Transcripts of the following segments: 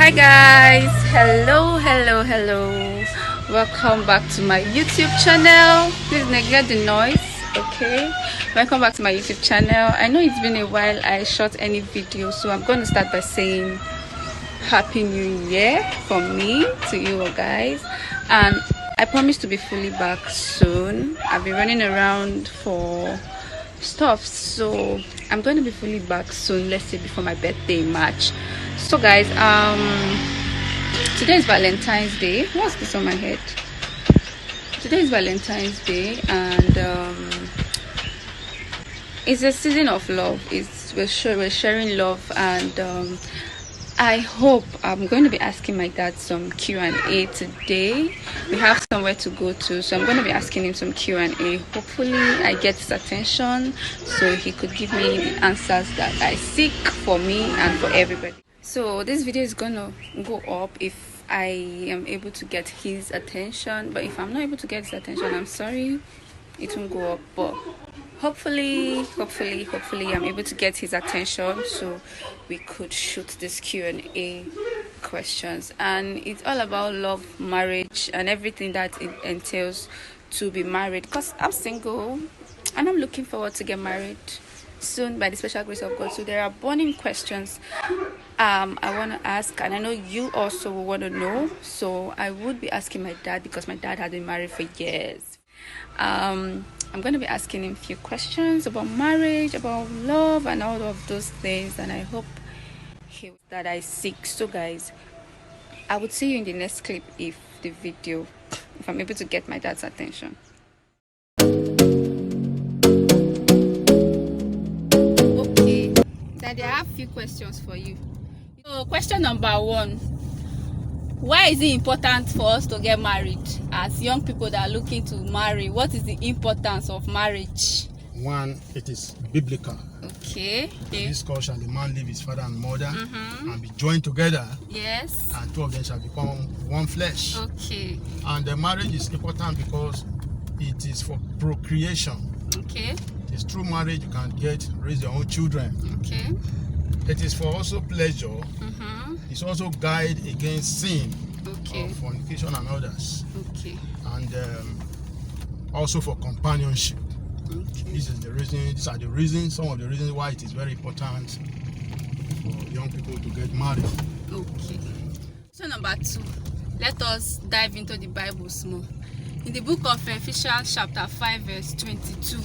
Hi guys, hello, welcome back to my YouTube channel. Please neglect the noise. Okay, welcome back to my YouTube channel. I know it's been a while I shot any video, so I'm going to start by saying happy new year from me to you all guys, and I promise to be fully back soon. I've been running around for stuff, so I'm going to be fully back soon, let's say before my birthday in March. So guys, today is Valentine's Day. What's this on my head? Today is Valentine's Day, and it's a season of love. We're sharing love, and I hope I'm going to be asking my dad some Q&A today. We have somewhere to go to, so I'm going to be asking him some Q&A. Hopefully I get his attention so he could give me the answers that I seek for me and for everybody. So this video is gonna go up if I am able to get his attention, but if I'm not able to get his attention, I'm sorry, it won't go up. But hopefully I'm able to get his attention so we could shoot this Q&A questions. And it's all about love, marriage, and everything that it entails to be married, because I'm single and I'm looking forward to get married soon by the special grace of God. So there are burning questions I want to ask, and I know you also want to know, so I would be asking my dad, because my dad has been married for years. I'm going to be asking him a few questions about marriage, about love, and all of those things, and I hope that I seek. So guys, I would see you in the next clip if I'm able to get my dad's attention. Okay, Daddy, I have a few questions for you. So question number one: why is it important for us to get married as young people that are looking to marry? What is the importance of marriage? One, it is biblical. Okay. This call shall a man leave his father and mother and be joined together. Yes. And two of them shall become one flesh. Okay. And the marriage is important because it is for procreation. Okay. It is through marriage you can raise your own children. Okay. It is for also pleasure. It's also guide against sin. Okay. Of fornication and others. Okay. And also for companionship. Okay. These are the reasons, some of the reasons why it is very important for young people to get married. Okay. So number two, let us dive into the Bible small. In the book of Ephesians chapter 5 verse 22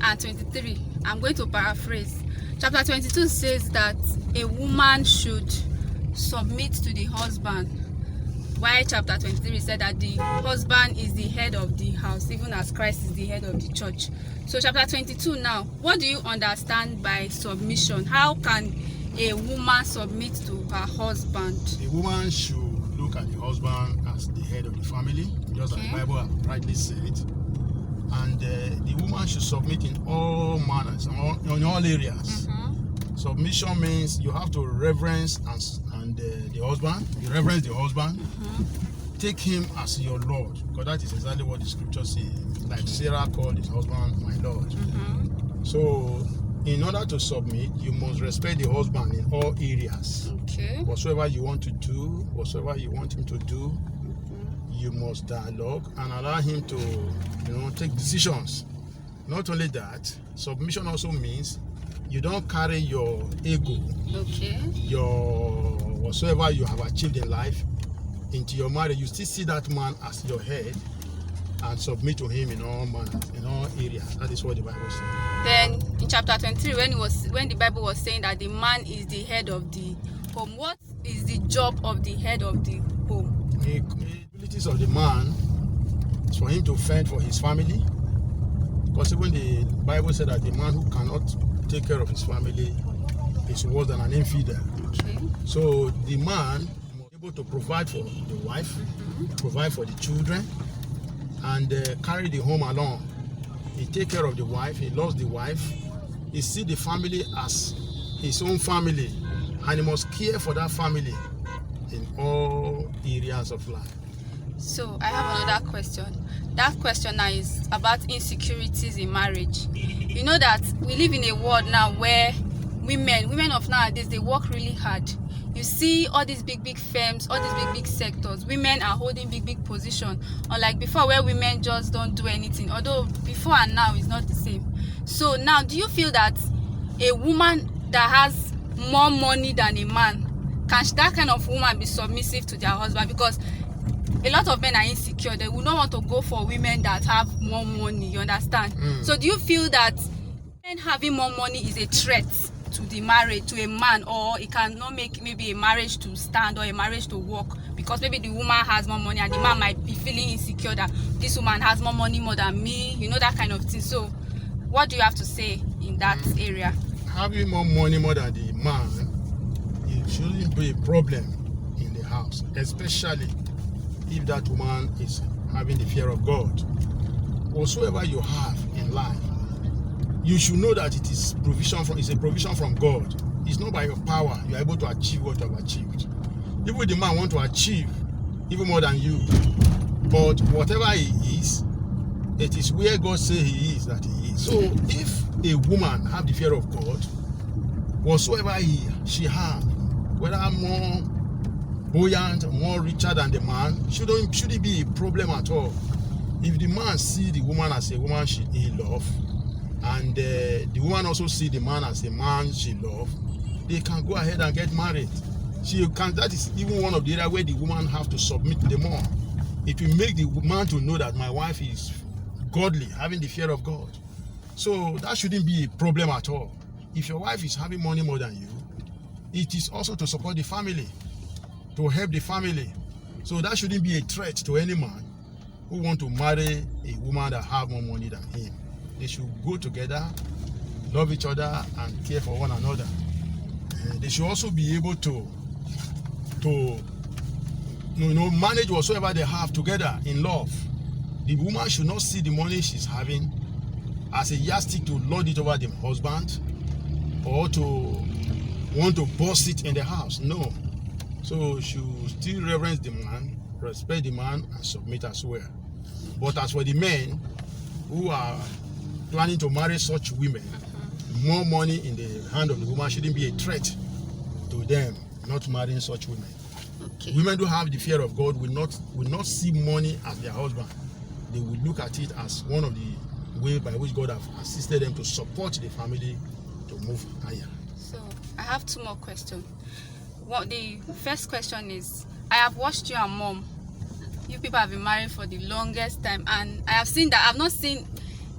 and 23, I'm going to paraphrase. Chapter 22 says that a woman should submit to the husband, while chapter 23 said that the husband is the head of the house, even as Christ is the head of the church. So chapter 22 now, what do you understand by submission? How can a woman submit to her husband? A woman should look at the husband as the head of the family, just as the Bible has rightly said. And the woman should submit in all manners, in all areas. Submission means you have to reverence the husband. You reverence the husband. Take him as your Lord, because that is exactly what the scripture says. Like Sarah called his husband my Lord. So, in order to submit, you must respect the husband in all areas. Okay. Whatsoever you want to do, whatsoever you want him to do, you must dialogue and allow him to, take decisions. Not only that, submission also means you don't carry your ego, your whatsoever you have achieved in life, into your marriage. You still see that man as your head and submit to him in all manners, in all areas. That is what the Bible says. Then in chapter 23, when the Bible was saying that the man is the head of the home, what is the job of the head of the home? The abilities of the man is for him to fend for his family. Because even the Bible said that the man who cannot take care of his family is worse than an infidel. Okay. So the man must be able to provide for the wife, provide for the children, and carry the home along. He take care of the wife, he loves the wife, he see the family as his own family, and he must care for that family in all areas of life. So I have another question. That question now is about insecurities in marriage. You know that we live in a world now where women of nowadays, they work really hard. you see all these big firms, all these big sectors, women are holding big position, unlike before where women just don't do anything, although before and now is not the same. So now, do you feel that a woman that has more money than a man, can that kind of woman be submissive to their husband? Because a lot of men are insecure. They will not want to go for women that have more money, you understand? So do you feel that men having more money is a threat to the marriage, to a man, or it cannot make maybe a marriage to stand or a marriage to work because maybe the woman has more money and the man might be feeling insecure that this woman has more money more than me, you know, that kind of thing? So what do you have to say in that area? Having more money more than the man, it shouldn't be a problem in the house, especially if that woman is having the fear of God. Whatsoever you have in life, you should know that it is provision from, it's a provision from God. It's not by your power you are able to achieve what you have achieved. Even the man want to achieve even more than you, but whatever he is, it is where God says he is that he is. So if a woman have the fear of God, whatsoever she have, whether more buoyant, more richer than the man, shouldn't be a problem at all. If the man see the woman as a woman he love, and the woman also see the man as a man she love, they can go ahead and get married. That is even one of the areas where the woman have to submit the more. It will make the man to know that my wife is godly, having the fear of God. So that shouldn't be a problem at all. If your wife is having money more than you, it is also to support the family, to help the family. So that shouldn't be a threat to any man who want to marry a woman that have more money than him. They should go together, love each other, and care for one another. They should also be able to manage whatsoever they have together in love. The woman should not see the money she's having as a yardstick to lord it over the husband or to want to boss it in the house. No. So she should still reverence the man, respect the man, and submit as well. But as for the men who are planning to marry such women, more money in the hand of the woman shouldn't be a threat to them not marrying such women. Okay. Women who have the fear of God will not see money as their husband. They will look at it as one of the ways by which God have assisted them to support the family to move higher. So I have two more questions. The first question is, I have watched you and mom. You people have been married for the longest time, and I have seen that I've not seen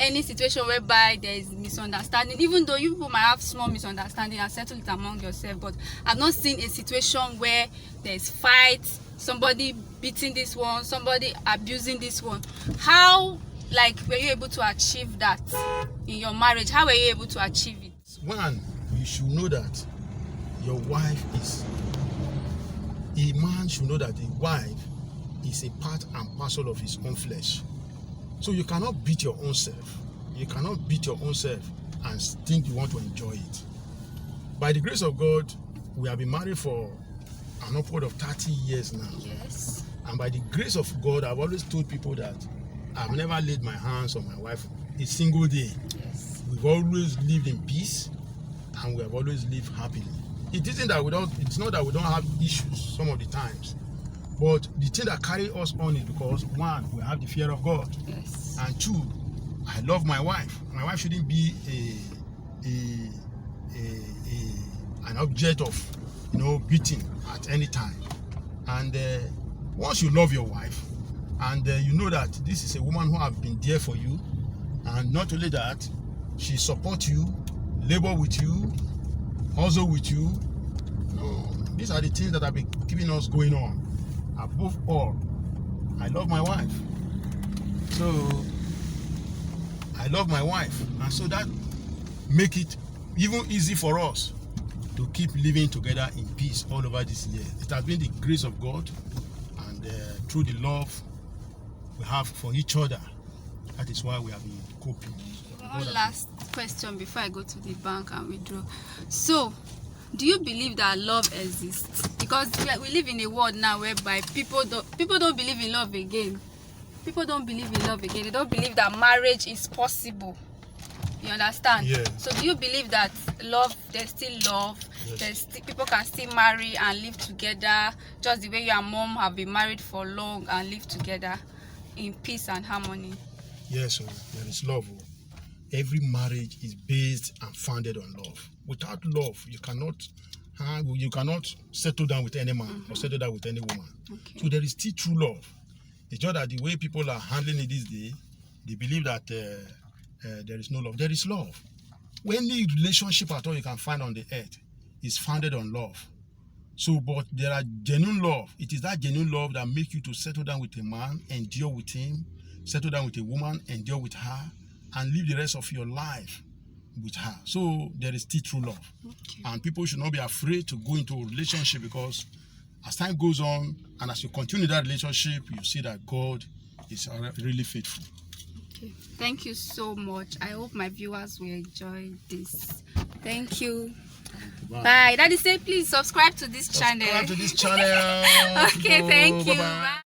any situation whereby there is misunderstanding, even though you people might have small misunderstanding and settle it among yourself, but I've not seen a situation where there's fight, somebody beating this one, somebody abusing this one. How were you able to achieve that in your marriage? How were you able to achieve it? One, you should know that your wife is, a man should know that the wife is a part and parcel of his own flesh. So you cannot beat your own self. You cannot beat your own self and think you want to enjoy it. By the grace of God, we have been married for an upward of 30 years now. Yes. And by the grace of God, I've always told people that I've never laid my hands on my wife a single day. Yes. We've always lived in peace, and we have always lived happily. It's not that we don't have issues some of the times, but the thing that carries us on is because, one, we have the fear of God. Yes. And two, I love my wife. My wife shouldn't be an object of beating at any time. And once you love your wife, and you know that this is a woman who has been there for you, and not only that, she supports you, labor with you, hustle with you. These are the things that have been keeping us going on. Above all, I love my wife. So I love my wife, and so that make it even easy for us to keep living together in peace all over this year. It has been the grace of God, and through the love we have for each other, that is why we have been coping. One last question before I go to the bank and withdraw. So, do you believe that love exists? Because we live in a world now whereby people don't believe in love again. People don't believe in love again. They don't believe that marriage is possible. You understand? Yeah. So do you believe that there's still love? Yes. People can still marry and live together, just the way your mom have been married for long and live together in peace and harmony. Yes, there is love. Every marriage is based and founded on love. Without love, you cannot settle down with any man or settle down with any woman. Okay. So there is still true love. It's just that the way people are handling it this day, they believe that there is no love. There is love. Any relationship at all you can find on the earth is founded on love. So, but there are genuine love. It is that genuine love that makes you to settle down with a man, endure with him, settle down with a woman, endure with her, and live the rest of your life with her. So there is still true love. Okay. And people should not be afraid to go into a relationship, because as time goes on and as you continue that relationship, you see that God is really faithful. Okay. Thank you so much. I hope my viewers will enjoy this. Thank you. Bye. Daddy say please subscribe to this channel. Subscribe to this channel. Okay, thank you. Bye-bye. Bye.